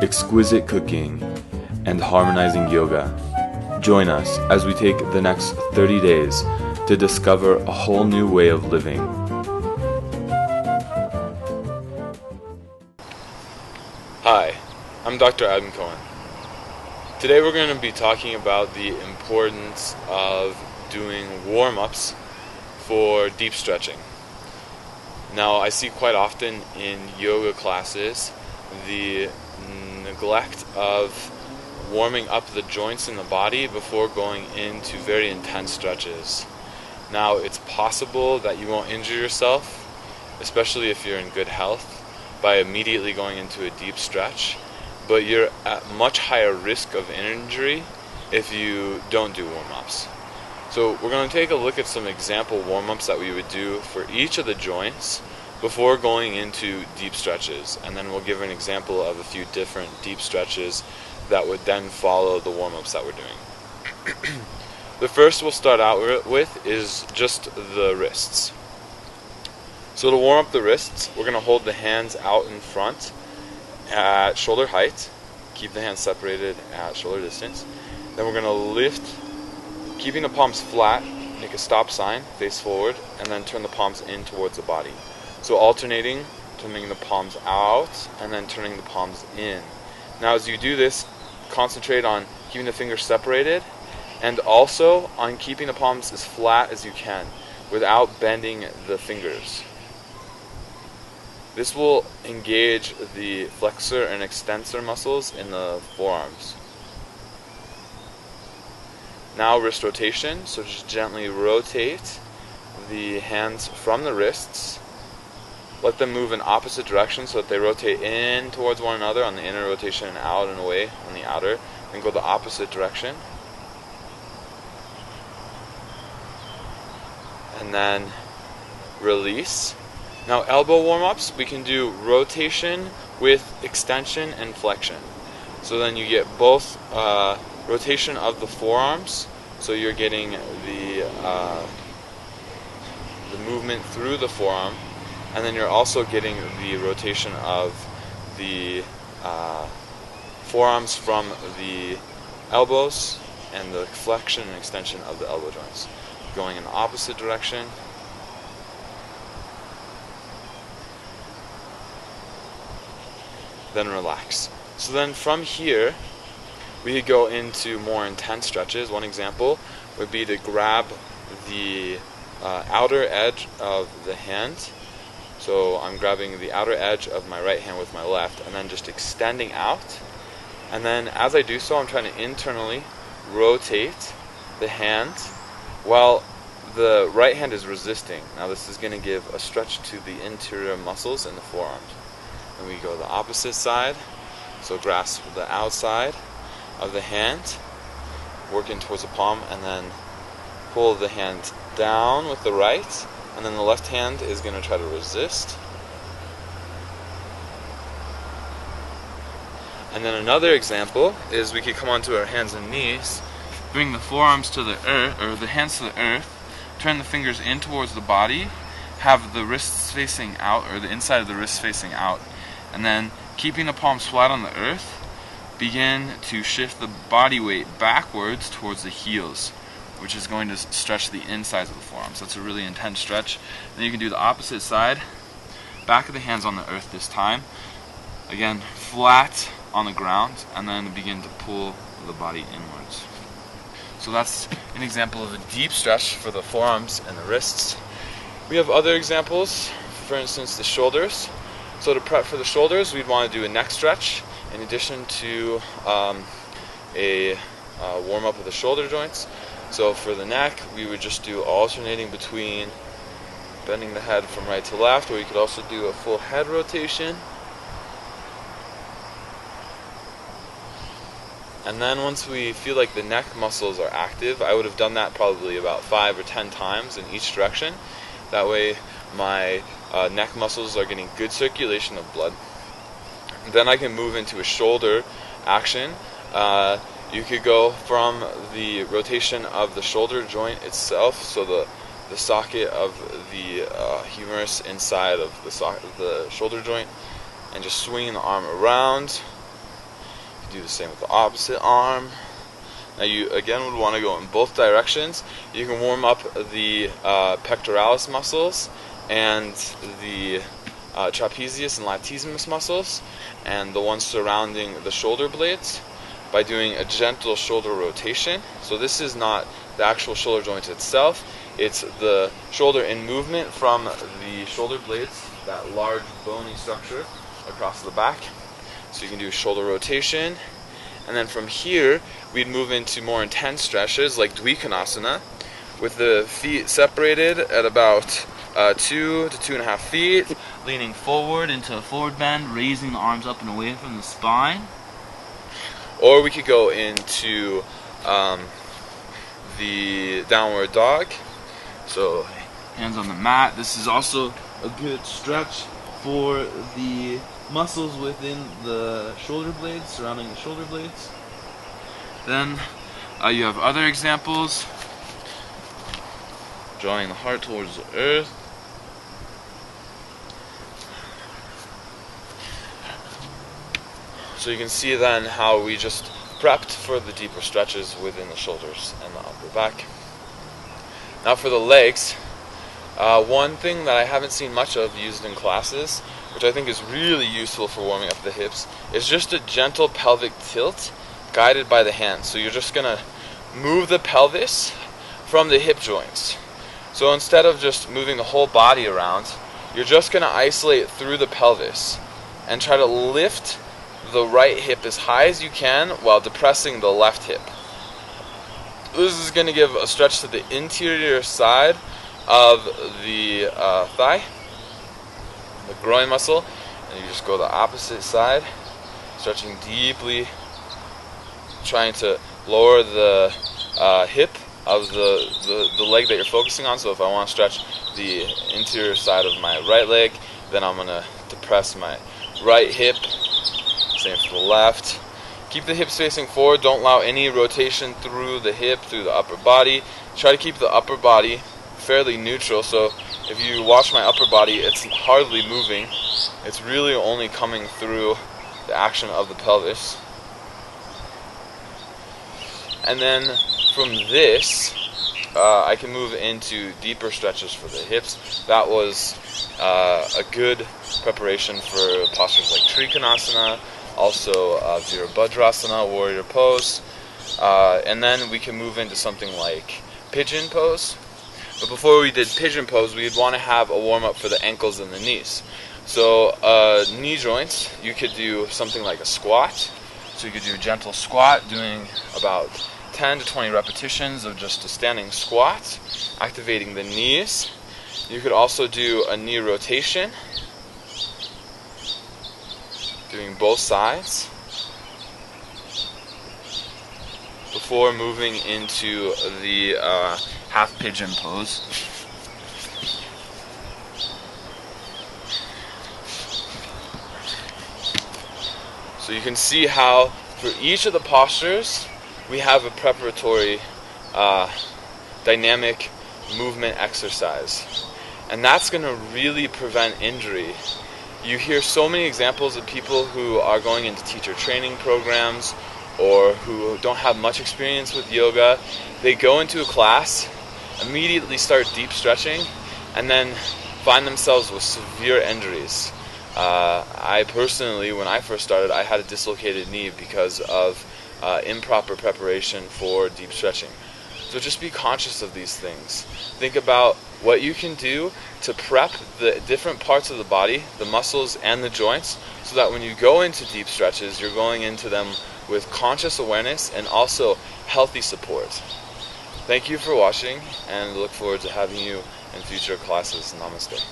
exquisite cooking, and harmonizing yoga. Join us as we take the next 30 days to discover a whole new way of living. Hi, I'm Dr. Adam Cohen. Today we're going to be talking about the importance of doing warm-ups for deep stretching. Now, I see quite often in yoga classes the neglect of warming up the joints in the body before going into very intense stretches. Now, it's possible that you won't injure yourself, especially if you're in good health, by immediately going into a deep stretch, but you're at much higher risk of injury if you don't do warm-ups. So we're going to take a look at some example warm-ups that we would do for each of the joints before going into deep stretches, and then we'll give an example of a few different deep stretches that would then follow the warm-ups that we're doing. The first we'll start out with is just the wrists. So to warm up the wrists, we're going to hold the hands out in front at shoulder height, keep the hands separated at shoulder distance. Then we're going to lift, keeping the palms flat, make a stop sign, face forward, and then turn the palms in towards the body. So alternating, turning the palms out, and then turning the palms in. Now as you do this, concentrate on keeping the fingers separated, and also on keeping the palms as flat as you can, without bending the fingers. This will engage the flexor and extensor muscles in the forearms. Now wrist rotation, so just gently rotate the hands from the wrists. Let them move in opposite directions so that they rotate in towards one another on the inner rotation and out and away on the outer. Then go the opposite direction. And then release. Now elbow warm-ups, we can do rotation with extension and flexion. So then you get both rotation of the forearms, so you're getting the movement through the forearm, and then you're also getting the rotation of the forearms from the elbows and the flexion and extension of the elbow joints. Going in the opposite direction. Then relax. So then from here, we could go into more intense stretches. One example would be to grab the outer edge of the hand. So I'm grabbing the outer edge of my right hand with my left, and then just extending out. And then as I do so, I'm trying to internally rotate the hand while the right hand is resisting. Now this is going to give a stretch to the interior muscles in the forearms. And we go the opposite side, so grasp the outside of the hand, working towards the palm, and then pull the hand down with the right, and then the left hand is going to try to resist. And then another example is we could come onto our hands and knees, bring the forearms to the earth, or the hands to the earth, turn the fingers in towards the body, have the wrists facing out, or the inside of the wrists facing out, and then keeping the palms flat on the earth, begin to shift the body weight backwards towards the heels, which is going to stretch the insides of the forearms. That's a really intense stretch. Then you can do the opposite side, back of the hands on the earth this time, again flat on the ground, and then begin to pull the body inwards. So that's an example of a deep stretch for the forearms and the wrists. We have other examples, for instance the shoulders. So to prep for the shoulders, we'd want to do a neck stretch in addition to a warm-up of the shoulder joints. So for the neck, we would just do alternating between bending the head from right to left, or you could also do a full head rotation. And then once we feel like the neck muscles are active, I would have done that probably about 5 or 10 times in each direction. That way my neck muscles are getting good circulation of blood. Then I can move into a shoulder action. You could go from the rotation of the shoulder joint itself, so the socket of the humerus inside of the shoulder joint, and just swinging the arm around, do the same with the opposite arm. Now you again would want to go in both directions. You can warm up the pectoralis muscles and the trapezius and latissimus muscles and the ones surrounding the shoulder blades by doing a gentle shoulder rotation. So this is not the actual shoulder joint itself, it's the shoulder in movement from the shoulder blades, that large bony structure across the back. So you can do shoulder rotation, and then from here we'd move into more intense stretches like Dvikonasana, with the feet separated at about 2 to 2.5 feet, leaning forward into a forward bend, raising the arms up and away from the spine. Or we could go into the downward dog. So hands on the mat. This is also a good stretch for the muscles within the shoulder blades, surrounding the shoulder blades. Then you have other examples. Drawing the heart towards the earth. So you can see then how we just prepped for the deeper stretches within the shoulders and the upper back. Now for the legs, one thing that I haven't seen much of used in classes, which I think is really useful for warming up the hips, is just a gentle pelvic tilt guided by the hands. So you're just going to move the pelvis from the hip joints. So instead of just moving the whole body around, you're just going to isolate through the pelvis and try to lift the right hip as high as you can while depressing the left hip. This is going to give a stretch to the interior side of the thigh, the groin muscle, and you just go the opposite side, stretching deeply, trying to lower the hip of the leg that you're focusing on. So if I want to stretch the interior side of my right leg, then I'm going to depress my right hip. Same for the left. Keep the hips facing forward. Don't allow any rotation through the hip, through the upper body. Try to keep the upper body fairly neutral. So if you watch my upper body, it's hardly moving. It's really only coming through the action of the pelvis. And then from this, I can move into deeper stretches for the hips. That was a good preparation for postures like Trikonasana, also Virabhadrasana, warrior pose, and then we can move into something like pigeon pose. But before we did pigeon pose, we'd want to have a warm-up for the ankles and the knees. So knee joints, you could do something like a squat. So you could do a gentle squat, doing about 10 to 20 repetitions of just a standing squat, activating the knees. You could also do a knee rotation, doing both sides, before moving into the half pigeon pose. So you can see how for each of the postures we have a preparatory dynamic movement exercise, and that's going to really prevent injury. You hear so many examples of people who are going into teacher training programs or who don't have much experience with yoga. They go into a class, immediately start deep stretching, and then find themselves with severe injuries. I personally, when I first started, I had a dislocated knee because of improper preparation for deep stretching. So just be conscious of these things. Think about what you can do to prep the different parts of the body, the muscles and the joints, so that when you go into deep stretches, you're going into them with conscious awareness and also healthy support. Thank you for watching, and look forward to having you in future classes. Namaste.